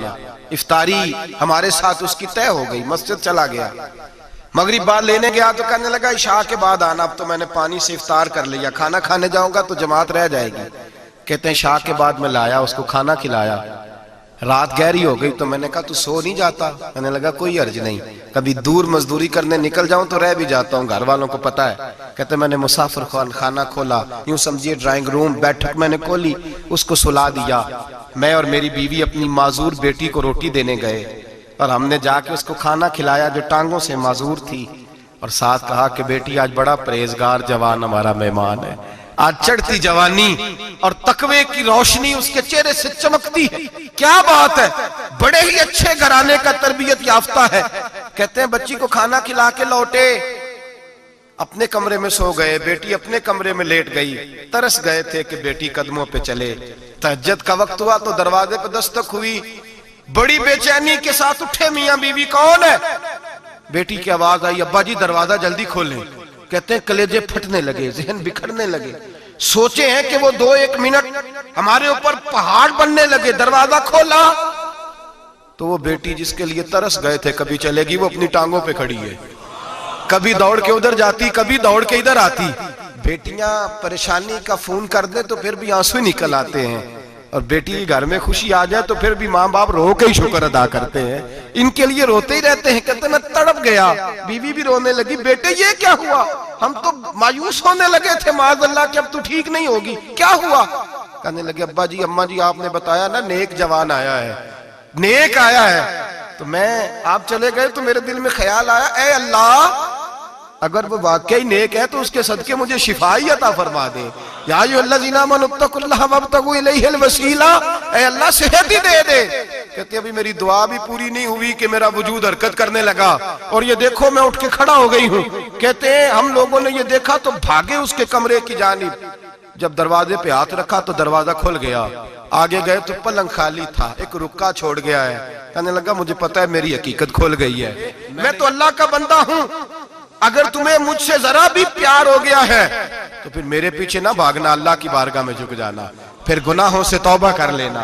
آنا. افطاری ہمارے ساتھ اس کی طے ہو گئی, مسجد چلا گیا. مغرب بعد لینے گیا تو کہنے لگا عشاء کے بعد آنا, اب تو میں نے پانی سے افطار کر لیا, کھانا کھانے جاؤں گا تو جماعت رہ جائے گی. کہتے ہیں عشاء کے بعد میں لایا, اس کو کھانا کھلایا. رات گہری ہو گئی تو میں نے کہا تو سو نہیں جاتا؟ کہنے لگا کوئی عرض نہیں, کبھی دور مزدوری کرنے نکل جاؤں تو رہ بھی جاتا ہوں, گھر والوں کو پتا ہے. کہتے میں نے مسافر خانہ کھولا, یوں سمجھیے ڈرائنگ روم, بیٹھک میں نے کھولی, اس کو سلا دیا. میں اور میری بیوی اپنی معذور بیٹی کو روٹی دینے گئے اور ہم نے جا کے اس کو کھانا کھلایا جو ٹانگوں سے معذور تھی, اور ساتھ کہا کہ بیٹی آج بڑا پرہیزگار جوان ہمارا مہمان ہے. آج چڑھتی جوانی اور تقوی کی روشنی اس کے چہرے سے چمکتی ہے. کیا بات ہے, بڑے ہی اچھے گھرانے کا تربیت یافتہ ہے. کہتے ہیں بچی کو کھانا کھلا کے لوٹے, اپنے کمرے میں سو گئے, بیٹی اپنے کمرے میں لیٹ گئی. ترس گئے تھے کہ بیٹی قدموں پہ چلے. تہجد کا وقت ہوا تو دروازے پہ دستک ہوئی. بڑی بے چینی کے ساتھ اٹھے میاں بیوی, کون ہے؟ بیٹی کی آواز آئی, ابا جی دروازہ جلدی کھولیں. کہتے ہیں کلیجے پھٹنے لگے, ذہن بکھرنے لگے. سوچے ہیں کہ وہ 2-1 منٹ ہمارے اوپر پہاڑ بننے لگے. دروازہ کھولا تو وہ بیٹی جس کے لیے ترس گئے تھے کبھی چلے گی, وہ اپنی ٹانگوں پہ کھڑی ہے. کبھی دوڑ کے ادھر جاتی, کبھی دوڑ کے ادھر آتی. بیٹیاں پریشانی کا فون کر دیں تو پھر بھی آنسو نکل آتے ہیں, اور بیٹی گھر میں خوشی آ جائے تو پھر بھی ماں باپ رو کے ہی شکر ادا کرتے ہیں. ان کے لیے روتے ہی رہتے ہیں. کہتے ہیں میں تڑپ گیا. بیوی بھی رونے لگی, بیٹے یہ کیا ہوا؟ ہم تو مایوس ہونے لگے تھے معاذ اللہ کہ اب تو ٹھیک نہیں ہوگی, کیا ہوا؟ کہنے لگے ابا جی اماں جی آپ نے بتایا نا نیک جوان آیا ہے, نیک آیا ہے. تو میں آپ چلے گئے تو میرے دل میں خیال آیا, اے اللہ اگر وہ واقعی نیک ہے تو اس کے صدقے مجھے شفائی عطا فرما دے. یا ایھا الذین آمنوا اتقوا اللہ وابتغوا الیہ الوسیلہ, اے اللہ صحت ہی دے دے. کہتے ابھی میری دعا بھی پوری نہیں ہوئی کہ میرا وجود حرکت کرنے لگا, اور یہ دیکھو میں اٹھ کے کھڑا ہو گئی ہوں. کہتے ہیں ہم لوگوں نے یہ دیکھا تو بھاگے اس کے کمرے کی جانب. جب دروازے پہ ہاتھ رکھا تو دروازہ کھل گیا. آگے گئے تو پلنگ خالی تھا, ایک رکا چھوڑ گیا ہے. کہنے لگا مجھے پتا ہے میری حقیقت کھل گئی ہے, میں تو اللہ کا بندہ ہوں. اگر تمہیں مجھ سے ذرا بھی پیار ہو گیا ہے تو پھر میرے پیچھے نہ بھاگنا, اللہ کی بارگاہ میں جھک جانا, پھر گناہوں سے توبہ کر لینا.